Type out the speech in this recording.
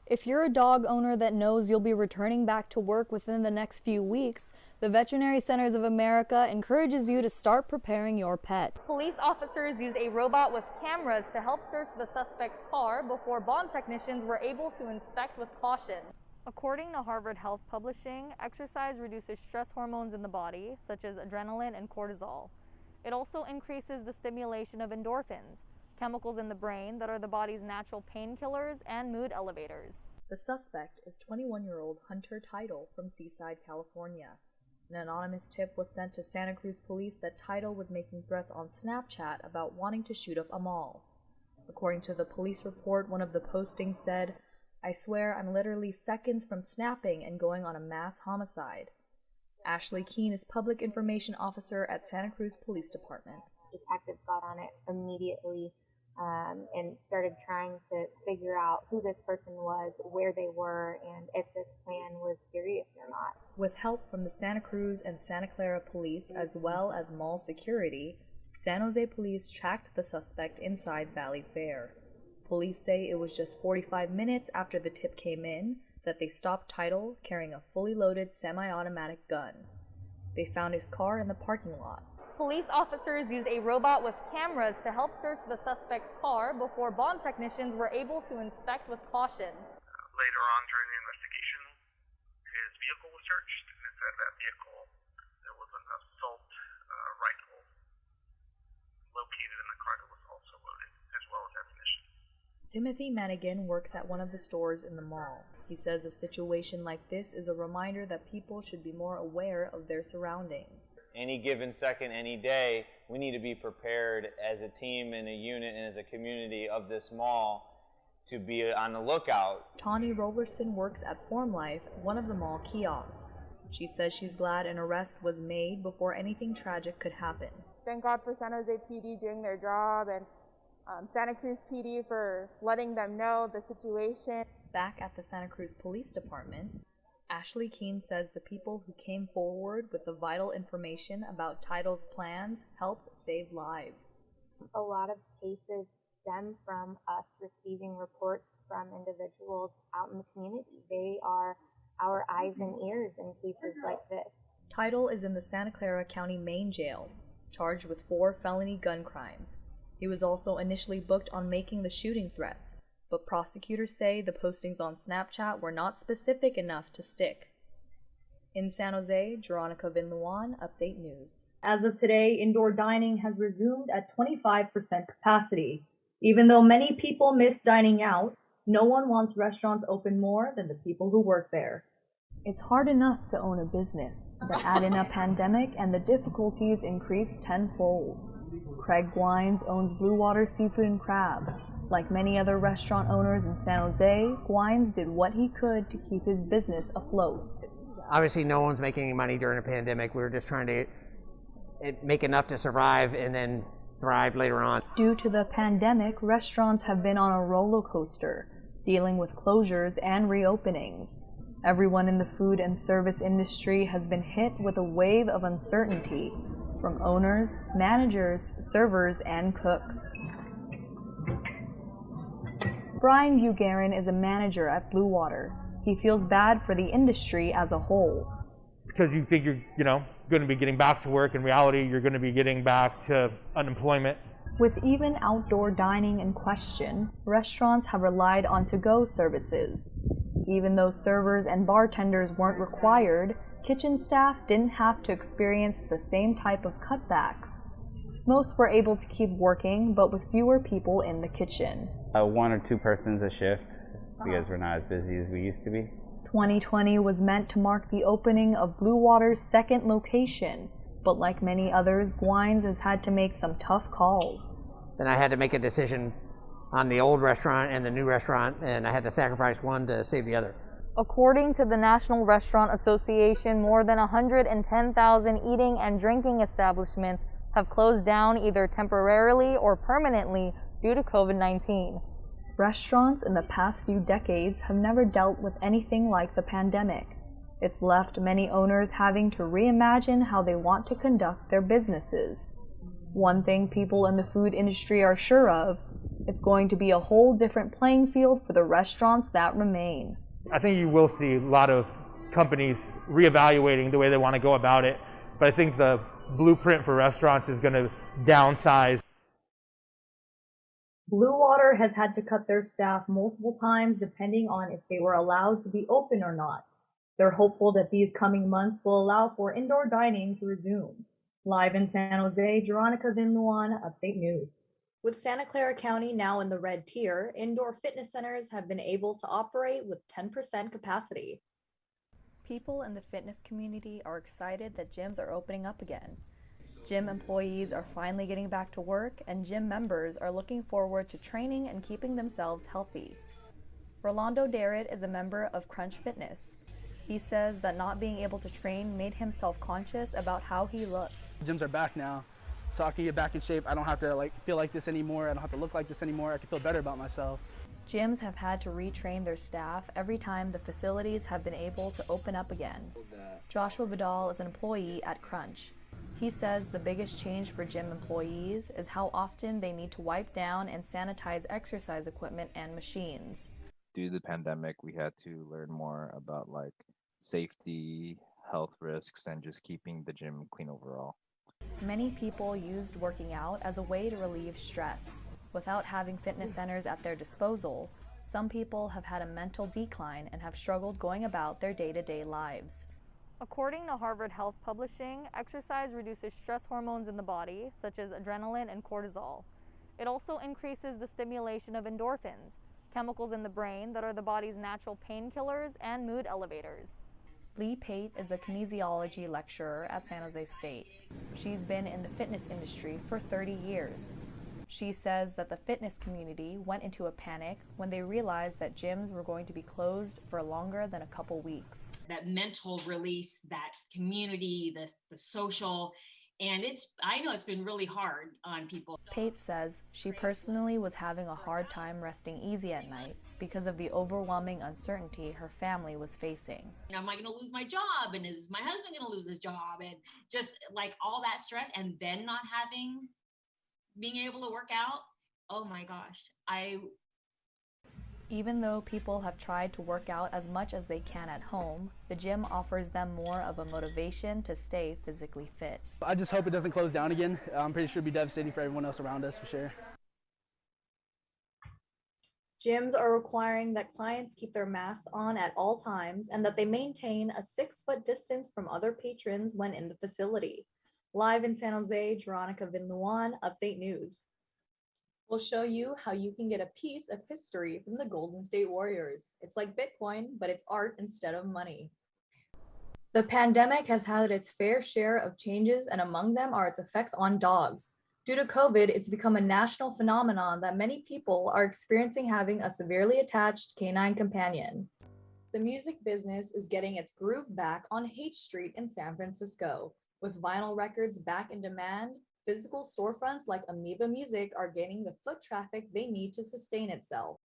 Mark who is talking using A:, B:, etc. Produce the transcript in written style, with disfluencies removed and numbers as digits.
A: If you're a dog owner that knows you'll be returning back to work within the next few weeks, the Veterinary Centers of America encourages you to start preparing your pet. Police officers used a robot with cameras to help search the suspect's car before bond technicians were able to inspect with caution. According to Harvard Health Publishing, exercise reduces stress hormones in the body, such as adrenaline and cortisol. It also increases the stimulation of endorphins, chemicals in the brain that are the body's natural painkillers and mood elevators.
B: The suspect is 21-year-old Hunter Title from Seaside, California. An anonymous tip was sent to Santa Cruz police that Title was making threats on Snapchat about wanting to shoot up a mall. According to the police report, one of the postings said, "I swear I'm literally seconds from snapping and going on a mass homicide." Ashley Keene is Public Information Officer at Santa Cruz Police Department.
C: Detectives got on it immediately and started trying to figure out who this person was, where they were, and if this plan was serious or not.
B: With help from the Santa Cruz and Santa Clara police as well as mall security, San Jose police tracked the suspect inside Valley Fair. Police say it was just 45 minutes after the tip came in that they stopped Title carrying a fully loaded semi-automatic gun. They found his car in the parking lot.
A: Police officers used a robot with cameras to help search the suspect's car before bond technicians were able to inspect with caution.
D: Later on during the investigation, his vehicle was searched, and inside that vehicle there was an assault rifle located in the car that was also loaded, as well as ammunition.
B: Timothy Manigan works at one of the stores in the mall. He says a situation like this is a reminder that people should be more aware of their surroundings.
E: Any given second, any day, we need to be prepared as a team and a unit and as a community of this mall to be on the lookout.
B: Tawny Rollerson works at Form Life, one of the mall kiosks. She says she's glad an arrest was made before anything tragic could happen.
F: Thank God for San Jose PD doing their job and Santa Cruz PD for letting them know the situation.
B: Back at the Santa Cruz Police Department, Ashley Keene says the people who came forward with the vital information about Title's plans helped save lives.
C: A lot of cases stem from us receiving reports from individuals out in the community. They are our eyes and ears in cases like this.
B: Title is in the Santa Clara County Main Jail, charged with 4 felony gun crimes. He was also initially booked on making the shooting threats, but prosecutors say the postings on Snapchat were not specific enough to stick. In San Jose, Joronica Vinluan, Update News.
G: As of today, indoor dining has resumed at 25% capacity. Even though many people miss dining out, no one wants restaurants open more than the people who work there.
A: It's hard enough to own a business, but add in a pandemic and the difficulties increase tenfold. Craig Gwines owns Blue Water Seafood and Crab. Like many other restaurant owners in San Jose, Gwines did what he could to keep his business afloat.
H: Obviously, no one's making any money during a pandemic. We were just trying to make enough to survive and then thrive later on.
A: Due to the pandemic, restaurants have been on a roller coaster, dealing with closures and reopenings. Everyone in the food and service industry has been hit with a wave of uncertainty, from owners, managers, servers, and cooks. Brian Bugarin is a manager at Blue Water. He feels bad for the industry as a whole.
I: Because you think you're, going to be getting back to work, in reality you're going to be getting back to unemployment.
A: With even outdoor dining in question, restaurants have relied on to-go services. Even though servers and bartenders weren't required, kitchen staff didn't have to experience the same type of cutbacks. Most were able to keep working, but with fewer people in the kitchen.
J: 1 or 2 persons a shift, because we're not as busy as we used to be.
A: 2020 was meant to mark the opening of Blue Water's second location, but like many others, Gwines has had to make some tough calls.
H: Then I had to make a decision on the old restaurant and the new restaurant, and I had to sacrifice one to save the other.
A: According to the National Restaurant Association, more than 110,000 eating and drinking establishments have closed down either temporarily or permanently due to COVID-19. Restaurants in the past few decades have never dealt with anything like the pandemic. It's left many owners having to reimagine how they want to conduct their businesses. One thing people in the food industry are sure of, It's going to be a whole different playing field for the restaurants that remain.
I: I think you will see a lot of companies reevaluating the way they want to go about it, but I think the blueprint for restaurants is going to downsize.
G: Blue Water has had to cut their staff multiple times depending on if they were allowed to be open or not. They're hopeful that these coming months will allow for indoor dining to resume. Live in San Jose, Joronica Vinluan, Update News. With Santa Clara County now in the red tier, indoor fitness centers have been able to operate with 10% capacity.
A: People in the fitness community are excited that gyms are opening up again. Gym employees are finally getting back to work, and gym members are looking forward to training and keeping themselves healthy. Rolando Darrett is a member of Crunch Fitness. He says that not being able to train made him self-conscious about how he looked.
K: Gyms are back now, so I can get back in shape. I don't have to feel like this anymore. I don't have to look like this anymore. I can feel better about myself.
A: Gyms have had to retrain their staff every time the facilities have been able to open up again. Joshua Vidal is an employee at Crunch. He says the biggest change for gym employees is how often they need to wipe down and sanitize exercise equipment and machines.
L: Due to the pandemic, we had to learn more about safety, health risks, and just keeping the gym clean overall.
A: Many people used working out as a way to relieve stress. Without having fitness centers at their disposal, some people have had a mental decline and have struggled going about their day-to-day lives. According to Harvard Health Publishing, exercise reduces stress hormones in the body, such as adrenaline and cortisol. It also increases the stimulation of endorphins, chemicals in the brain that are the body's natural painkillers and mood elevators. Lee Pate is a kinesiology lecturer at San Jose State. She's been in the fitness industry for 30 years. She says that the fitness community went into a panic when they realized that gyms were going to be closed for longer than a couple weeks.
M: That mental release, that community, the social, and I know it's been really hard on people.
A: Pate says she personally was having a hard time resting easy at night because of the overwhelming uncertainty her family was facing.
M: Am I going to lose my job? And is my husband going to lose his job? And just all that stress, and then not being able to work out. Oh my gosh.
A: Even though people have tried to work out as much as they can at home, the gym offers them more of a motivation to stay physically fit.
K: I just hope it doesn't close down again. I'm pretty sure it'd be devastating for everyone else around us, for sure.
G: Gyms are requiring that clients keep their masks on at all times and that they maintain a 6-foot distance from other patrons when in the facility. Live in San Jose, Joronica Vinluan, Update News. We'll show you how you can get a piece of history from the Golden State Warriors. It's like Bitcoin, but it's art instead of money. The pandemic has had its fair share of changes, and among them are its effects on dogs. Due to COVID, it's become a national phenomenon that many people are experiencing having a severely attached canine companion. The music business is getting its groove back on H Street in San Francisco. With vinyl records back in demand, physical storefronts like Amoeba Music are gaining the foot traffic they need to sustain itself.